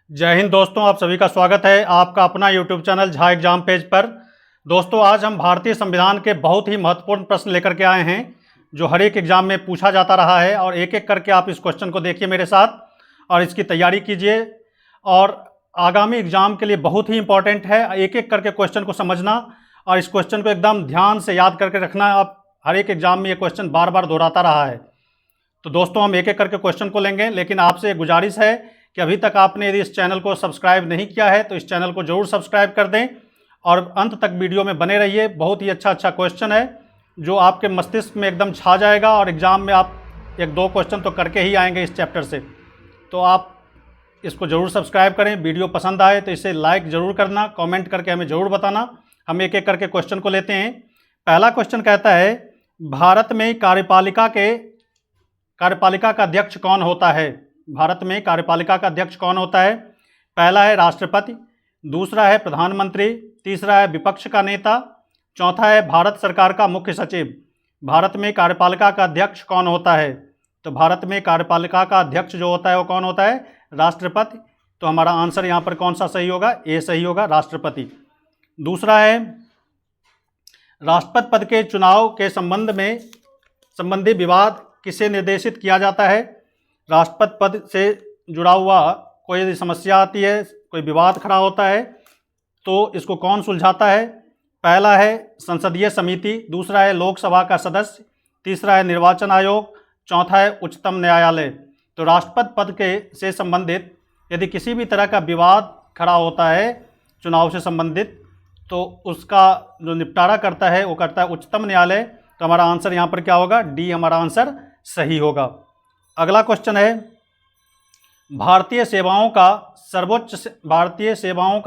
जय हिंद दोस्तों, आप सभी का स्वागत है आपका अपना YouTube channel Jha exam page पर। दोस्तों, आज हम भारतीय संविधान के बहुत ही महत्वपूर्ण प्रश्न लेकर के आए हैं जो हर एक एग्जाम में पूछा जाता रहा है। और एक एक करके आप इस क्वेश्चन को देखिए मेरे साथ और इसकी तैयारी कीजिए। और आगामी एग्जाम के लिए बहुत ही इंपॉर्टेंट है एक एक करके क्वेश्चन को समझना और इस क्वेश्चन को एकदम ध्यान से याद करके रखना। आप हर एक एग्जाम में ये क्वेश्चन बार बार दोहराता रहा है। तो दोस्तों, हम एक एक करके क्वेश्चन को लेंगे, लेकिन आपसे गुजारिश है कि अभी तक आपने यदि इस चैनल को सब्सक्राइब नहीं किया है तो इस चैनल को जरूर सब्सक्राइब कर दें और अंत तक वीडियो में बने रहिए। बहुत ही अच्छा क्वेश्चन है जो आपके मस्तिष्क में एकदम छा जाएगा और एग्जाम में आप एक दो क्वेश्चन तो करके ही आएंगे इस चैप्टर से। तो आप इसको ज़रूर सब्सक्राइब करें। वीडियो पसंद आए तो इसे लाइक ज़रूर करना, कमेंट करके हमें ज़रूर बताना। हम एक एक करके क्वेश्चन को लेते हैं। पहला क्वेश्चन कहता है, भारत में कार्यपालिका का अध्यक्ष कौन होता है? भारत में कार्यपालिका का अध्यक्ष कौन होता है? पहला है राष्ट्रपति, दूसरा है प्रधानमंत्री, तीसरा है विपक्ष का नेता, चौथा है भारत सरकार का मुख्य सचिव। भारत में कार्यपालिका का अध्यक्ष कौन होता है? तो भारत में कार्यपालिका का अध्यक्ष जो होता है वो कौन होता है? राष्ट्रपति। तो हमारा आंसर यहाँ पर कौन सा सही होगा? ए सही होगा, राष्ट्रपति। दूसरा है, राष्ट्रपति पद के चुनाव के संबंधी विवाद किसे निर्देशित किया जाता है? राष्ट्रपति पद से जुड़ा हुआ कोई यदि समस्या आती है, कोई विवाद खड़ा होता है तो इसको कौन सुलझाता है? पहला है संसदीय समिति, दूसरा है लोकसभा का सदस्य, तीसरा है निर्वाचन आयोग, चौथा है उच्चतम न्यायालय। तो राष्ट्रपति पद के से संबंधित यदि किसी भी तरह का विवाद खड़ा होता है चुनाव से संबंधित तो उसका जो निपटारा करता है वो करता है उच्चतम न्यायालय। तो हमारा आंसर यहाँ पर क्या होगा? डी हमारा आंसर सही होगा। अगला क्वेश्चन है, भारतीय सेवाओं का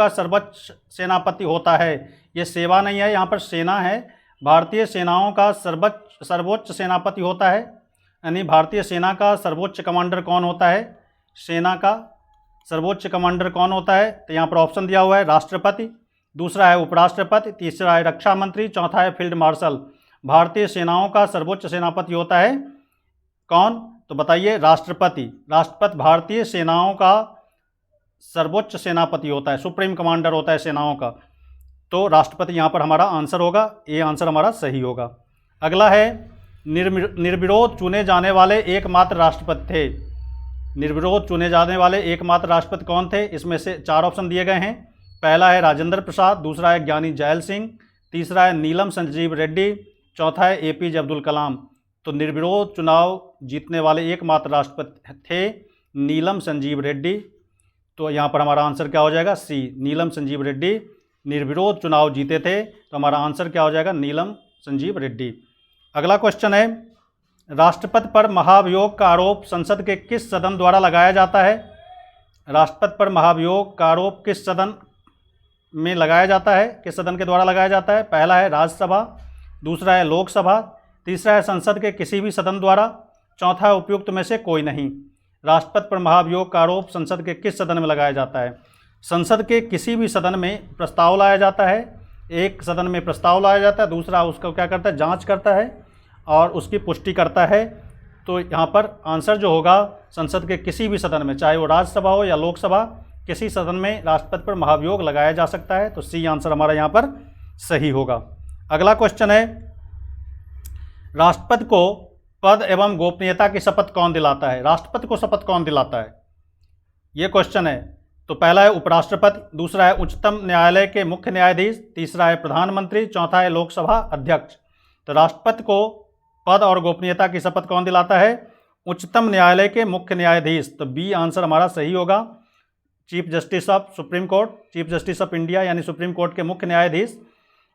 सर्वोच्च सेनापति होता है। ये सेवा नहीं है, यहाँ पर सेना है। भारतीय सेनाओं का सर्वोच्च सेनापति होता है, यानी भारतीय सेना का सर्वोच्च कमांडर कौन होता है? सेना का सर्वोच्च कमांडर कौन होता है? तो यहाँ पर ऑप्शन दिया हुआ है, राष्ट्रपति, दूसरा है उपराष्ट्रपति, तीसरा है रक्षा मंत्री, चौथा है फील्ड मार्शल। भारतीय सेनाओं का सर्वोच्च सेनापति होता है कौन? तो बताइए, राष्ट्रपति। राष्ट्रपति भारतीय सेनाओं का सर्वोच्च सेनापति होता है, सुप्रीम कमांडर होता है सेनाओं का। तो राष्ट्रपति यहाँ पर हमारा आंसर होगा, ये आंसर हमारा सही होगा। अगला है, निर्विरोध चुने जाने वाले एकमात्र राष्ट्रपति थे। निर्विरोध चुने जाने वाले एकमात्र राष्ट्रपति कौन थे? इसमें से चार ऑप्शन दिए गए हैं। पहला है राजेंद्र प्रसाद, दूसरा है ज्ञानी जैल सिंह, तीसरा है नीलम संजीव रेड्डी, चौथा है एपीजे अब्दुल कलाम। तो निर्विरोध चुनाव जीतने वाले एकमात्र राष्ट्रपति थे नीलम संजीव रेड्डी। तो यहाँ पर हमारा आंसर क्या हो जाएगा? सी, नीलम संजीव रेड्डी निर्विरोध चुनाव जीते थे। तो हमारा आंसर क्या हो जाएगा? नीलम संजीव रेड्डी। अगला क्वेश्चन है, राष्ट्रपति पर महाभियोग का आरोप संसद के किस सदन द्वारा लगाया जाता है? राष्ट्रपति पर महाभियोग का आरोप किस सदन में लगाया जाता है? किस सदन के द्वारा लगाया जाता है? पहला है राज्यसभा, दूसरा है लोकसभा, तीसरा है संसद के किसी भी सदन द्वारा, चौथा है उपयुक्त में से कोई नहीं। राष्ट्रपति पर महाभियोग का आरोप संसद के किस सदन में लगाया जाता है? संसद के किसी भी सदन में प्रस्ताव लाया जाता है। एक सदन में प्रस्ताव लाया जाता है, दूसरा उसको क्या करता है? जांच करता है और उसकी पुष्टि करता है। तो यहाँ पर आंसर जो होगा, संसद के किसी भी सदन में, चाहे वो राज्यसभा हो या लोकसभा, किसी सदन में राष्ट्रपति पर महाभियोग लगाया जा सकता है। तो सी आंसर हमारा यहाँ पर सही होगा। अगला क्वेश्चन है, राष्ट्रपति को पद एवं गोपनीयता की शपथ कौन दिलाता है? राष्ट्रपति को शपथ कौन दिलाता है? ये क्वेश्चन है। तो पहला है उपराष्ट्रपति, दूसरा है उच्चतम न्यायालय के मुख्य न्यायाधीश, तीसरा है प्रधानमंत्री, चौथा है लोकसभा अध्यक्ष। तो राष्ट्रपति को पद और गोपनीयता की शपथ कौन दिलाता है? उच्चतम न्यायालय के मुख्य न्यायाधीश। तो बी आंसर हमारा सही होगा, chief justice of supreme court, chief justice of India यानी सुप्रीम कोर्ट के मुख्य न्यायाधीश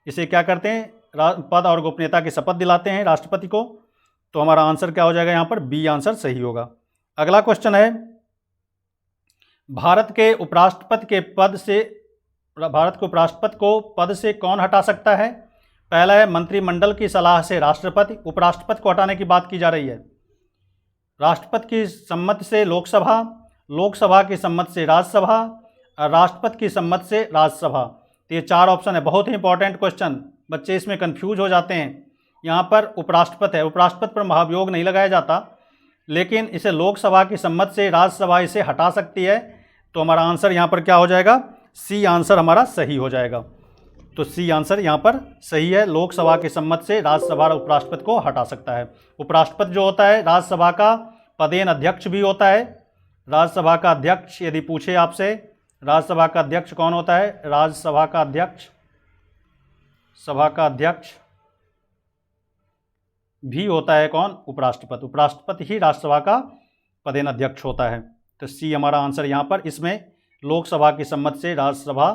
इसे क्या करते हैं? पद और गोपनीयता की शपथ दिलाते हैं राष्ट्रपति को। तो हमारा आंसर क्या हो जाएगा? यहाँ पर बी आंसर सही होगा। अगला क्वेश्चन है, भारत के उपराष्ट्रपति को पद से कौन हटा सकता है? पहला है मंत्रिमंडल की सलाह से राष्ट्रपति। उपराष्ट्रपति को हटाने की बात की जा रही है। राष्ट्रपति की सम्मति से लोकसभा, लोकसभा की सम्मति से राज्यसभा और राष्ट्रपति की सम्मति से राज्यसभा। तो ये चार ऑप्शन है, बहुत ही इंपॉर्टेंट क्वेश्चन, बच्चे इसमें कंफ्यूज हो जाते हैं। यहाँ पर उपराष्ट्रपति है, उपराष्ट्रपति पर महाभियोग नहीं लगाया जाता, लेकिन इसे लोकसभा की सम्मति से राज्यसभा इसे हटा सकती है। तो हमारा आंसर यहाँ पर क्या हो जाएगा, सी आंसर हमारा सही हो जाएगा। तो सी आंसर यहाँ पर सही है। लोकसभा के सम्मत से राज्यसभा उपराष्ट्रपति को हटा सकता है। उपराष्ट्रपति जो होता है राज्यसभा का पदेन अध्यक्ष भी होता है। राज्यसभा का अध्यक्ष यदि पूछे आपसे, राज्यसभा का अध्यक्ष कौन होता है, राज्यसभा का अध्यक्ष, सभा का अध्यक्ष भी होता है कौन, उपराष्ट्रपति। उपराष्ट्रपति ही राज्यसभा का पदेन अध्यक्ष होता है। तो सी हमारा आंसर यहाँ पर, इसमें लोकसभा की सम्मति से राज्यसभा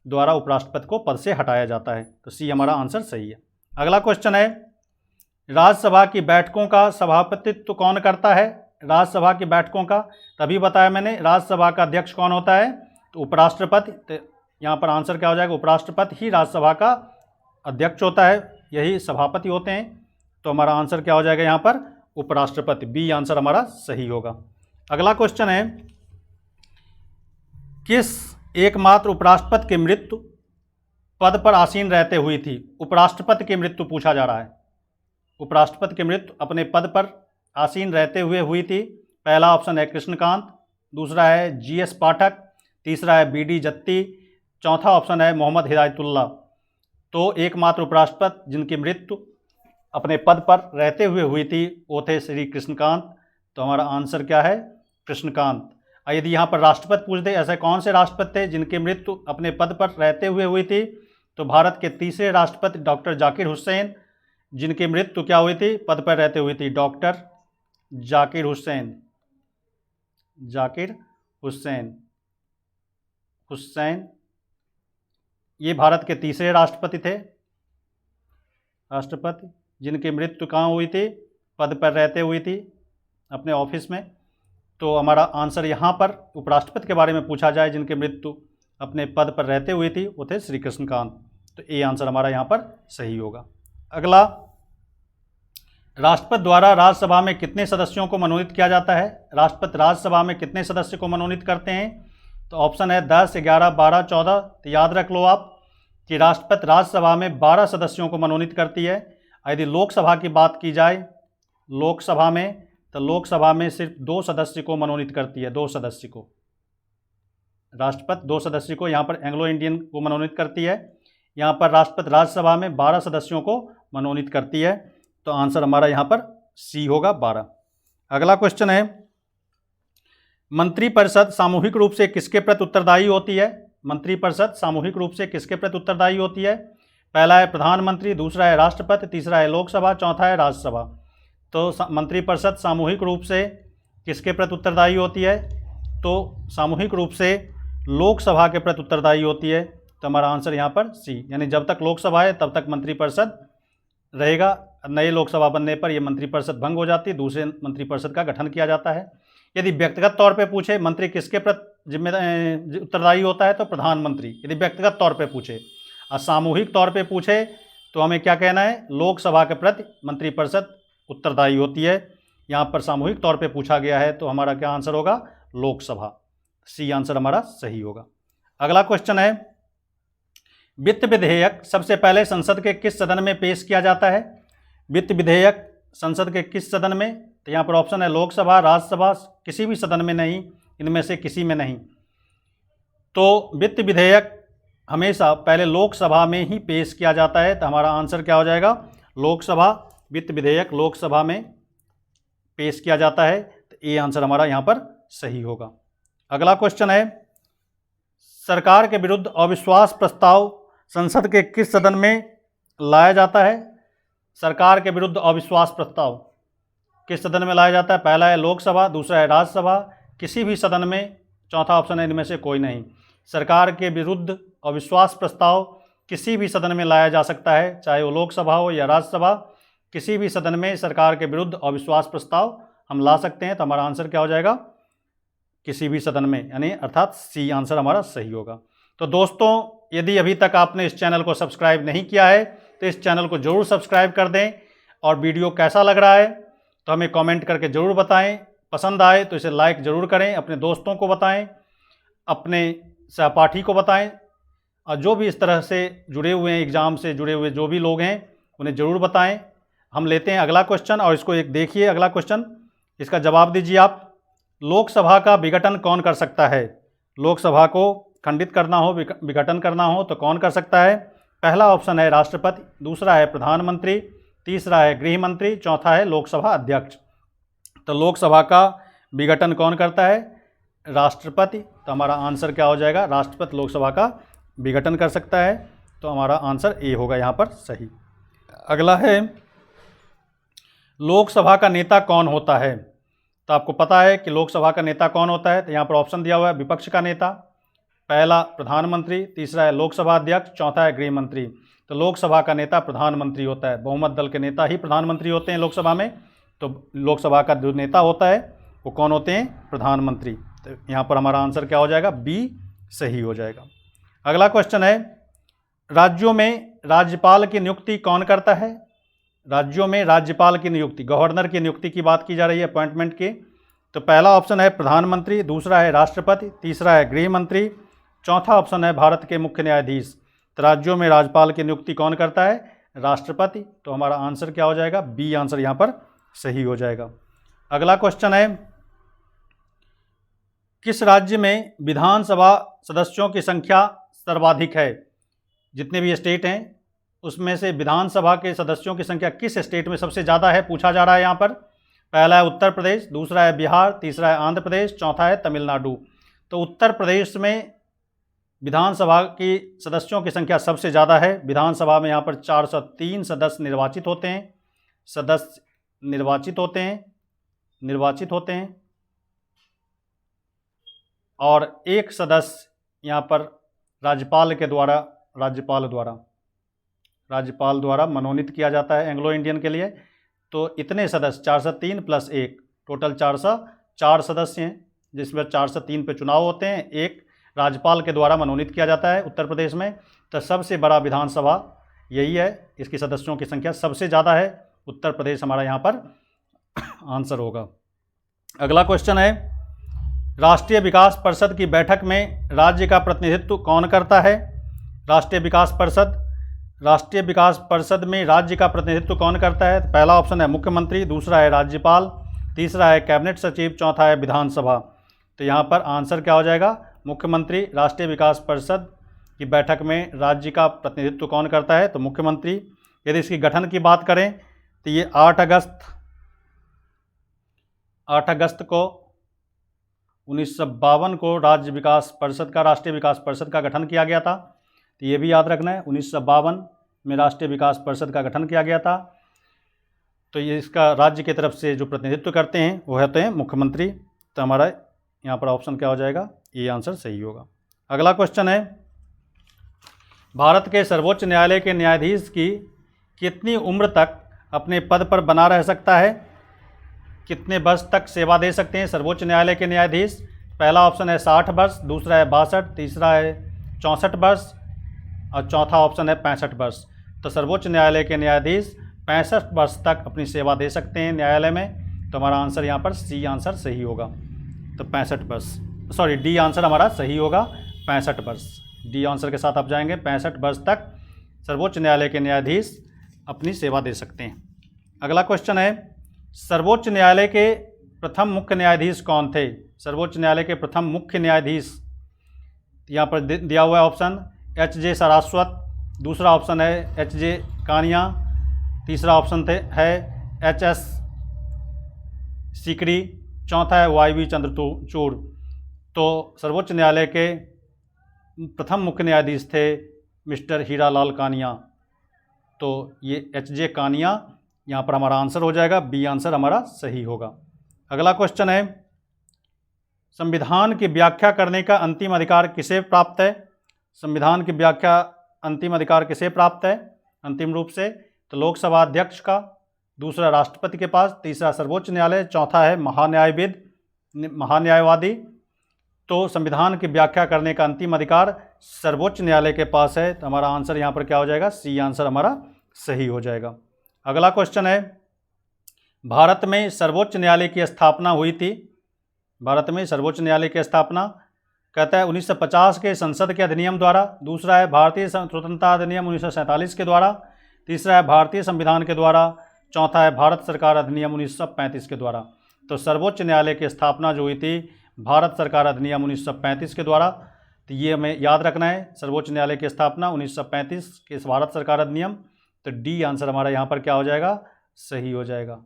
द्वारा उपराष्ट्रपति को पद से हटाया जाता है। तो सी हमारा आंसर सही है। अगला क्वेश्चन है, राज्यसभा की बैठकों का सभापतित्व कौन करता है। राज्यसभा की बैठकों का तभी बताया मैंने, राज्यसभा का अध्यक्ष कौन होता है, तो उपराष्ट्रपति। तो यहाँ पर आंसर क्या हो जाएगा, उपराष्ट्रपति ही राज्यसभा का अध्यक्ष होता है, यही सभापति होते हैं। तो हमारा आंसर क्या हो जाएगा यहाँ पर, उपराष्ट्रपति। बी आंसर हमारा सही होगा। अगला क्वेश्चन है, किस एकमात्र उपराष्ट्रपति की मृत्यु पद पर आसीन रहते हुई थी। उपराष्ट्रपति की मृत्यु पूछा जा रहा है। उपराष्ट्रपति की मृत्यु अपने पद पर आसीन रहते हुए हुई थी। पहला ऑप्शन है कृष्णकांत, दूसरा है जीएस पाठक, तीसरा है बीडी जत्ती, चौथा ऑप्शन है मोहम्मद हिदायतुल्लाह। तो एकमात्र उपराष्ट्रपति जिनकी मृत्यु अपने पद पर रहते हुए हुई थी वो थे श्री कृष्णकांत। तो हमारा आंसर क्या है, कृष्णकांत। यदि यहाँ पर राष्ट्रपति पूछ दे ऐसे कौन से राष्ट्रपति थे जिनकी मृत्यु अपने पद पर रहते हुए हुई थी, तो भारत के तीसरे राष्ट्रपति डॉक्टर जाकिर हुसैन, जिनकी मृत्यु क्या हुई थी, पद पर रहते हुई थी, डॉक्टर जाकिर हुसैन। जाकिर हुसैन हुसैन ये भारत के तीसरे राष्ट्रपति थे, राष्ट्रपति जिनकी मृत्यु कहाँ हुई थी, पद पर रहते हुई थी अपने ऑफिस में। तो हमारा आंसर यहाँ पर उपराष्ट्रपति के बारे में पूछा जाए जिनकी मृत्यु अपने पद पर रहते हुए थी, वो थे श्री कृष्णकांत। तो ए आंसर हमारा यहाँ पर सही होगा। अगला, राष्ट्रपति द्वारा राज्यसभा में कितने सदस्यों को मनोनीत किया जाता है। राष्ट्रपति राज्यसभा में कितने सदस्य को मनोनीत करते हैं, तो ऑप्शन है 10, 11, 12, 14। तो याद रख लो आप कि राष्ट्रपति राज्यसभा में 12 सदस्यों को मनोनीत करती है। यदि लोकसभा की बात की जाए, लोकसभा में, तो लोकसभा में सिर्फ 2 सदस्य को मनोनीत करती है, 2 सदस्य को। राष्ट्रपति 2 सदस्य को यहाँ पर एंग्लो इंडियन को मनोनीत करती है। यहाँ पर राष्ट्रपति राज्यसभा में 12 सदस्यों को मनोनीत करती है। तो आंसर हमारा यहाँ पर सी होगा, 12। अगला क्वेश्चन है, मंत्रिपरिषद सामूहिक रूप से किसके प्रति उत्तरदायी होती है। मंत्रिपरिषद सामूहिक रूप से किसके प्रति उत्तरदायी होती है। पहला है प्रधानमंत्री, दूसरा है राष्ट्रपति, तीसरा है लोकसभा, चौथा है राज्यसभा। तो मंत्रिपरिषद सामूहिक रूप से किसके प्रति उत्तरदायी होती है, तो सामूहिक रूप से लोकसभा के प्रति उत्तरदायी होती है। तो हमारा आंसर यहाँ पर सी, यानी जब तक लोकसभा है तब तक मंत्रिपरिषद रहेगा। नए लोकसभा बनने पर यह मंत्रिपरिषद भंग हो जाती है, दूसरे मंत्रिपरिषद का गठन किया जाता है। यदि व्यक्तिगत तौर पे पूछे मंत्री किसके प्रति जिम्मेदार उत्तरदायी होता है, तो प्रधानमंत्री, यदि व्यक्तिगत तौर पे पूछे। और सामूहिक तौर पे पूछे तो हमें क्या कहना है, लोकसभा के प्रति मंत्रिपरिषद उत्तरदायी होती है। यहाँ पर सामूहिक तौर पे पूछा गया है, तो हमारा क्या आंसर होगा, लोकसभा। सी आंसर हमारा सही होगा। अगला क्वेश्चन है, वित्त विधेयक सबसे पहले संसद के किस सदन में पेश किया जाता है। वित्त विधेयक संसद के किस सदन में, तो यहाँ पर ऑप्शन है लोकसभा, राज्यसभा, किसी भी सदन में नहीं, इनमें से किसी में नहीं। तो वित्त विधेयक हमेशा पहले लोकसभा में ही पेश किया जाता है। तो हमारा आंसर क्या हो जाएगा, लोकसभा। वित्त विधेयक लोकसभा में पेश किया जाता है। तो ये आंसर हमारा यहाँ पर सही होगा। अगला क्वेश्चन है, सरकार के विरुद्ध अविश्वास प्रस्ताव संसद के किस सदन में लाया जाता है। सरकार के विरुद्ध अविश्वास प्रस्ताव किस सदन में लाया जाता है। पहला है लोकसभा, दूसरा है राज्यसभा, किसी भी सदन में, चौथा ऑप्शन है इनमें से कोई नहीं। सरकार के विरुद्ध अविश्वास प्रस्ताव किसी भी सदन में लाया जा सकता है, चाहे वो लोकसभा हो या राज्यसभा, किसी भी सदन में सरकार के विरुद्ध अविश्वास प्रस्ताव हम ला सकते हैं। तो हमारा आंसर क्या हो जाएगा, किसी भी सदन में, यानी अर्थात सी आंसर हमारा सही होगा। तो दोस्तों, यदि अभी तक आपने इस चैनल को सब्सक्राइब नहीं किया है तो इस चैनल को जरूर सब्सक्राइब कर दें। और वीडियो कैसा लग रहा है तो हमें कमेंट करके ज़रूर बताएं। पसंद आए तो इसे लाइक ज़रूर करें, अपने दोस्तों को बताएं, अपने सहपाठी को बताएं, और जो भी इस तरह से जुड़े हुए हैं, एग्ज़ाम से जुड़े हुए जो भी लोग हैं उन्हें ज़रूर बताएं। हम लेते हैं अगला क्वेश्चन, और इसको एक देखिए अगला क्वेश्चन, इसका जवाब दीजिए आप। लोकसभा का विघटन कौन कर सकता है। लोकसभा को खंडित करना हो, विघटन करना हो तो कौन कर सकता है? पहला ऑप्शन है राष्ट्रपति, दूसरा है प्रधानमंत्री, तीसरा है गृह मंत्री, चौथा है लोकसभा अध्यक्ष। तो लोकसभा का विघटन कौन करता है? राष्ट्रपति। तो हमारा आंसर क्या हो जाएगा? राष्ट्रपति लोकसभा का विघटन कर सकता है। तो हमारा आंसर ए होगा यहाँ पर सही। अगला है लोकसभा का नेता कौन होता है? तो आपको पता है कि लोकसभा का नेता कौन होता है। तो यहाँ पर ऑप्शन दिया हुआ है विपक्ष का नेता, पहला प्रधानमंत्री, तीसरा है लोकसभा अध्यक्ष, चौथा है गृह मंत्री। तो लोकसभा का नेता प्रधानमंत्री होता है। बहुमत दल के नेता ही प्रधानमंत्री होते हैं लोकसभा में। तो लोकसभा का जो नेता होता है वो कौन होते हैं? प्रधानमंत्री। तो यहाँ पर हमारा आंसर क्या हो जाएगा? बी सही हो जाएगा। अगला क्वेश्चन है राज्यों में राज्यपाल की नियुक्ति कौन करता है? राज्यों में राज्यपाल की नियुक्ति, गवर्नर की नियुक्ति की बात की जा रही है, अपॉइंटमेंट की। तो पहला ऑप्शन है प्रधानमंत्री, दूसरा है राष्ट्रपति, तीसरा है गृह मंत्री, चौथा ऑप्शन है भारत के मुख्य न्यायाधीश। तो राज्यों में राज्यपाल की नियुक्ति कौन करता है? राष्ट्रपति। तो हमारा आंसर क्या हो जाएगा? बी आंसर यहाँ पर सही हो जाएगा। अगला क्वेश्चन है किस राज्य में विधानसभा सदस्यों की संख्या सर्वाधिक है? जितने भी स्टेट हैं उसमें से विधानसभा के सदस्यों की संख्या किस स्टेट में सबसे ज़्यादा है, पूछा जा रहा है यहाँ पर। पहला है उत्तर प्रदेश, दूसरा है बिहार, तीसरा है आंध्र प्रदेश, चौथा है तमिलनाडु। तो उत्तर प्रदेश में विधानसभा की सदस्यों की संख्या सबसे ज़्यादा है। विधानसभा में यहाँ पर 403 सदस्य निर्वाचित होते हैं और एक सदस्य यहाँ पर राज्यपाल द्वारा मनोनीत किया जाता है एंग्लो इंडियन के लिए। तो इतने सदस्य 403 प्लस 1 टोटल 404 सदस्य हैं, जिसमें 403 पे चुनाव होते हैं, एक राज्यपाल के द्वारा मनोनीत किया जाता है उत्तर प्रदेश में। तो सबसे बड़ा विधानसभा यही है, इसकी सदस्यों की संख्या सबसे ज़्यादा है। उत्तर प्रदेश हमारा यहाँ पर आंसर होगा। अगला क्वेश्चन है राष्ट्रीय विकास परिषद की बैठक में राज्य का प्रतिनिधित्व कौन करता है? राष्ट्रीय विकास परिषद में राज्य का प्रतिनिधित्व कौन करता है? पहला ऑप्शन है मुख्यमंत्री, दूसरा है राज्यपाल, तीसरा है कैबिनेट सचिव, चौथा है विधानसभा। तो यहाँ पर आंसर क्या हो जाएगा? मुख्यमंत्री। राष्ट्रीय विकास परिषद की बैठक में राज्य का प्रतिनिधित्व कौन करता है? तो मुख्यमंत्री। यदि इसकी गठन की बात करें तो ये 8 अगस्त को 1952 को राष्ट्रीय विकास परिषद का गठन किया गया था। तो ये भी याद रखना है, 1952 में राष्ट्रीय विकास परिषद का गठन किया गया था। तो ये इसका राज्य की तरफ से जो प्रतिनिधित्व करते हैं वो होते हैं मुख्यमंत्री। तो हमारा यहाँ पर ऑप्शन क्या हो जाएगा? ये आंसर सही होगा। अगला क्वेश्चन है भारत के सर्वोच्च न्यायालय के न्यायाधीश की कितनी उम्र तक अपने पद पर बना रह सकता है? कितने वर्ष तक सेवा दे सकते हैं सर्वोच्च न्यायालय के न्यायाधीश? पहला ऑप्शन है 60 वर्ष, दूसरा है 62, तीसरा है 64 वर्ष और चौथा ऑप्शन है 65 वर्ष। तो सर्वोच्च न्यायालय के न्यायाधीश 65 वर्ष तक अपनी सेवा दे सकते हैं न्यायालय में। तो हमारा आंसर यहाँ पर सी आंसर सही होगा। तो 65 वर्ष, सॉरी डी आंसर हमारा सही होगा, 65 वर्ष। डी आंसर के साथ आप जाएंगे, 65 वर्ष तक सर्वोच्च न्यायालय के न्यायाधीश अपनी सेवा दे सकते हैं। अगला क्वेश्चन है सर्वोच्च न्यायालय के प्रथम मुख्य न्यायाधीश कौन थे? सर्वोच्च न्यायालय के प्रथम मुख्य न्यायाधीश यहाँ पर दिया हुआ है ऑप्शन एच.जे. सारस्वत, दूसरा ऑप्शन है एच.जे. कानिया, तीसरा ऑप्शन है एच.एस. सीकरी, चौथा है वाई.वी. चंद्रचूड़। तो सर्वोच्च न्यायालय के प्रथम मुख्य न्यायाधीश थे मिस्टर हीरालाल कानिया। तो ये एच.जे. कानिया यहाँ पर हमारा आंसर हो जाएगा, बी आंसर हमारा सही होगा। अगला क्वेश्चन है संविधान की व्याख्या करने का अंतिम अधिकार किसे प्राप्त है? संविधान की व्याख्या अंतिम अधिकार किसे प्राप्त है अंतिम रूप से? तो लोकसभा अध्यक्ष का, दूसरा राष्ट्रपति के पास, तीसरा सर्वोच्च न्यायालय, चौथा है महान्यायवादी। तो संविधान की व्याख्या करने का अंतिम अधिकार सर्वोच्च न्यायालय के पास है। तो हमारा आंसर यहाँ पर क्या हो जाएगा? सी आंसर हमारा सही हो जाएगा। अगला क्वेश्चन है भारत में सर्वोच्च न्यायालय की स्थापना हुई थी। भारत में सर्वोच्च न्यायालय की स्थापना कहता है 1950 के संसद के अधिनियम द्वारा, दूसरा है भारतीय स्वतंत्रता अधिनियम 1947 के द्वारा, तीसरा है भारतीय संविधान के द्वारा, चौथा है भारत सरकार अधिनियम 1935 के द्वारा। तो सर्वोच्च न्यायालय की स्थापना जो हुई थी भारत सरकार अधिनियम 1935 के द्वारा। तो ये हमें याद रखना है, सर्वोच्च न्यायालय की स्थापना 1935 के भारत सरकार अधिनियम। तो डी आंसर हमारा यहाँ पर क्या हो जाएगा, सही हो जाएगा।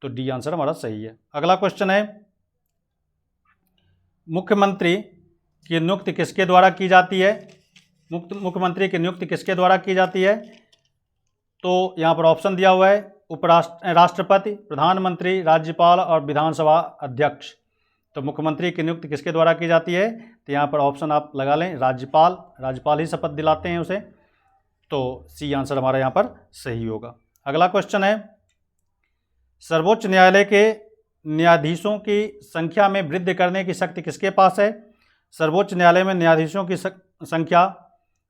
तो डी आंसर हमारा सही है। अगला क्वेश्चन है, मुख्यमंत्री की नियुक्ति किसके द्वारा की जाती है? मुख्यमंत्री की नियुक्ति किसके द्वारा की जाती है? तो यहाँ पर ऑप्शन दिया हुआ है, राष्ट्रपति, प्रधानमंत्री, राज्यपाल और विधानसभा अध्यक्ष। तो मुख्यमंत्री की नियुक्ति किसके द्वारा की जाती है? तो यहाँ पर ऑप्शन आप लगा लें, राज्यपाल ही शपथ दिलाते हैं उसे। तो सी आंसर हमारा यहाँ पर सही होगा। अगला क्वेश्चन है, सर्वोच्च न्यायालय के न्यायाधीशों की संख्या में वृद्धि करने की शक्ति किसके पास है? सर्वोच्च न्यायालय में न्यायाधीशों की संख्या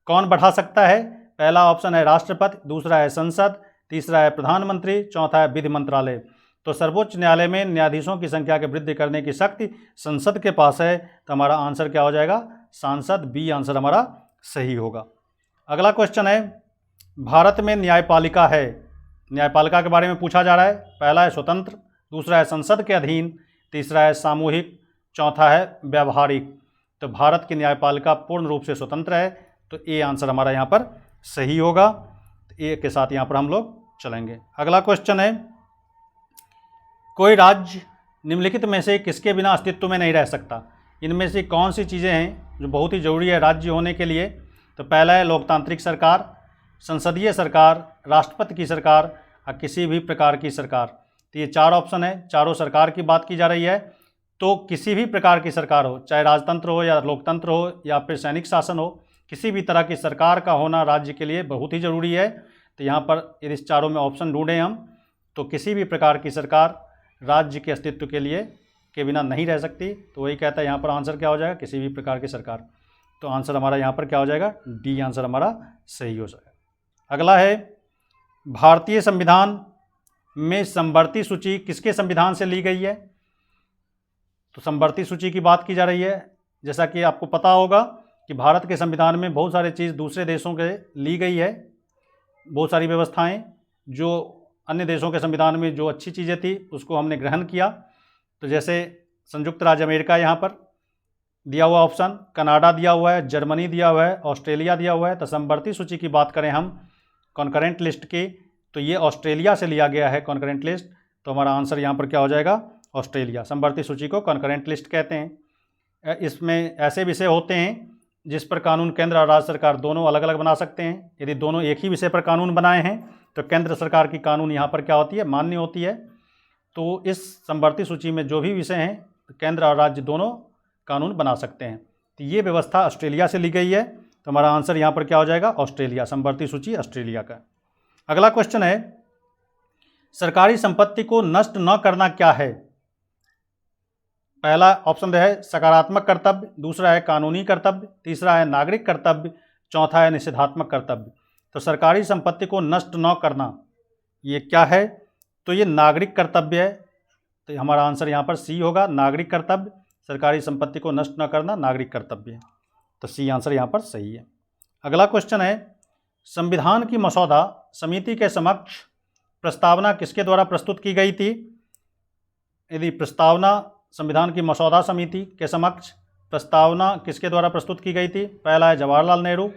कौन बढ़ा सकता है? पहला ऑप्शन है राष्ट्रपति, दूसरा है संसद, तीसरा है प्रधानमंत्री, चौथा है विधि मंत्रालय। तो सर्वोच्च न्यायालय में न्यायाधीशों की संख्या की वृद्धि करने की शक्ति संसद के पास है। तो हमारा आंसर क्या हो जाएगा, सांसद। बी आंसर हमारा सही होगा। अगला क्वेश्चन है, भारत में न्यायपालिका है, न्यायपालिका के बारे में पूछा जा रहा है। पहला है स्वतंत्र, दूसरा है संसद के अधीन, तीसरा है सामूहिक, चौथा है व्यावहारिक। तो भारत की न्यायपालिका पूर्ण रूप से स्वतंत्र है। तो ए आंसर हमारा यहाँ पर सही होगा। तो ए के साथ यहाँ पर हम लोग चलेंगे। अगला क्वेश्चन है, कोई राज्य निम्नलिखित में से किसके बिना अस्तित्व में नहीं रह सकता? इनमें से कौन सी चीज़ें हैं जो बहुत ही ज़रूरी है राज्य होने के लिए? तो पहला है लोकतांत्रिक सरकार, संसदीय सरकार, राष्ट्रपति की सरकार और किसी भी प्रकार की सरकार। तो ये चार ऑप्शन है, चारों सरकार की बात की जा रही है। तो किसी भी प्रकार की सरकार हो, चाहे राजतंत्र हो या लोकतंत्र हो या फिर सैनिक शासन हो, किसी भी तरह की सरकार का होना राज्य के लिए बहुत ही ज़रूरी है। तो यहाँ पर यदि इस चारों में ऑप्शन ढूंढें हम, तो किसी भी प्रकार की सरकार राज्य के अस्तित्व के लिए के बिना नहीं रह सकती। तो वही कहता है यहाँ पर आंसर क्या हो जाएगा, किसी भी प्रकार की सरकार। तो आंसर हमारा यहाँ पर क्या हो जाएगा, डी आंसर हमारा सही हो जाएगा। अगला है, भारतीय संविधान में समवर्ती सूची किसके संविधान से ली गई है? तो समवर्ती सूची की बात की जा रही है। जैसा कि आपको पता होगा कि भारत के संविधान में बहुत सारी चीज़ दूसरे देशों के ली गई है, बहुत सारी व्यवस्थाएं जो अन्य देशों के संविधान में जो अच्छी चीज़ें थी उसको हमने ग्रहण किया। तो जैसे संयुक्त राज्य अमेरिका यहाँ पर दिया हुआ ऑप्शन, कनाडा दिया हुआ है, जर्मनी दिया हुआ है, ऑस्ट्रेलिया दिया हुआ है। तो समवर्ती सूची की बात करें हम कॉन्करेंट लिस्ट की, तो ये ऑस्ट्रेलिया से लिया गया है कॉन्करेंट लिस्ट। तो हमारा आंसर यहाँ पर क्या हो जाएगा, ऑस्ट्रेलिया। समवर्ती सूची को कॉन्करेंट लिस्ट कहते हैं। इसमें ऐसे विषय होते हैं जिस पर कानून केंद्र और राज्य सरकार दोनों अलग अलग बना सकते हैं। यदि दोनों एक ही विषय पर कानून बनाए हैं तो केंद्र सरकार की कानून यहाँ पर क्या होती है, मान्य होती है। तो इस समवर्ती सूची में जो भी विषय हैं केंद्र और राज्य दोनों कानून बना सकते हैं। तो ये व्यवस्था ऑस्ट्रेलिया से ली गई है। तो हमारा आंसर यहाँ पर क्या हो जाएगा, ऑस्ट्रेलिया। समवर्ती सूची ऑस्ट्रेलिया का। अगला क्वेश्चन है, सरकारी संपत्ति को नष्ट न करना क्या है? पहला ऑप्शन है सकारात्मक कर्तव्य, दूसरा है कानूनी कर्तव्य, तीसरा है नागरिक कर्तव्य, चौथा है निषेधात्मक कर्तव्य। तो सरकारी संपत्ति को नष्ट न करना ये क्या है? तो ये नागरिक कर्तव्य है। तो हमारा आंसर यहाँ पर सी होगा, नागरिक कर्तव्य। सरकारी संपत्ति को नष्ट न करना नागरिक कर्तव्य है। तो सी आंसर यहाँ पर सही है। अगला क्वेश्चन है, संविधान की मसौदा समिति के समक्ष प्रस्तावना किसके द्वारा प्रस्तुत की गई थी? यदि प्रस्तावना संविधान की मसौदा समिति के समक्ष प्रस्तावना किसके द्वारा प्रस्तुत की गई थी? पहला है जवाहरलाल नेहरू,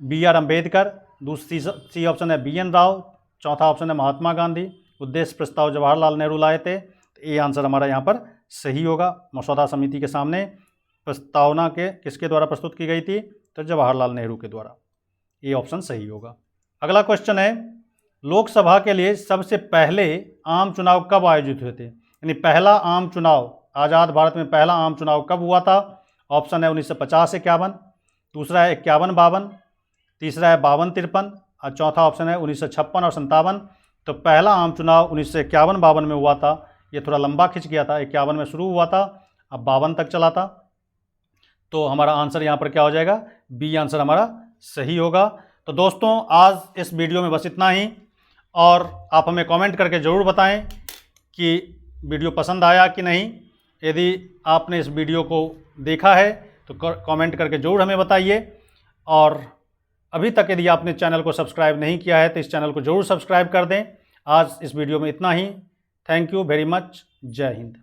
बी आर अम्बेडकर, दूसरी सी ऑप्शन है बी एन राव, चौथा ऑप्शन है महात्मा गांधी। उद्देश्य प्रस्ताव जवाहरलाल नेहरू लाए थे। तो ये आंसर हमारा यहाँ पर सही होगा। मसौदा समिति के सामने प्रस्तावना के किसके द्वारा प्रस्तुत की गई थी? तो जवाहरलाल नेहरू के द्वारा। ये ऑप्शन सही होगा। अगला क्वेश्चन है, लोकसभा के लिए सबसे पहले आम चुनाव कब आयोजित हुए थे? यानी पहला आम चुनाव आज़ाद भारत में पहला आम चुनाव कब हुआ था? ऑप्शन है 1950-51, दूसरा है 51-52, तीसरा है 52-53 और चौथा ऑप्शन है 1956 और 57। तो पहला आम चुनाव 1951-52 में हुआ था। ये थोड़ा लंबा खिंच गया था, 51 में शुरू हुआ था, अब 52 तक चला था। तो हमारा आंसर यहाँ पर क्या हो जाएगा, बी आंसर हमारा सही होगा। तो दोस्तों आज इस वीडियो में बस इतना ही, और आप हमें कमेंट करके ज़रूर बताएं कि वीडियो पसंद आया कि नहीं। यदि आपने इस वीडियो को देखा है तो कमेंट करके ज़रूर हमें बताइए, और अभी तक यदि आपने चैनल को सब्सक्राइब नहीं किया है तो इस चैनल को ज़रूर सब्सक्राइब कर दें। आज इस वीडियो में इतना ही। Thank you very much. जय हिंद।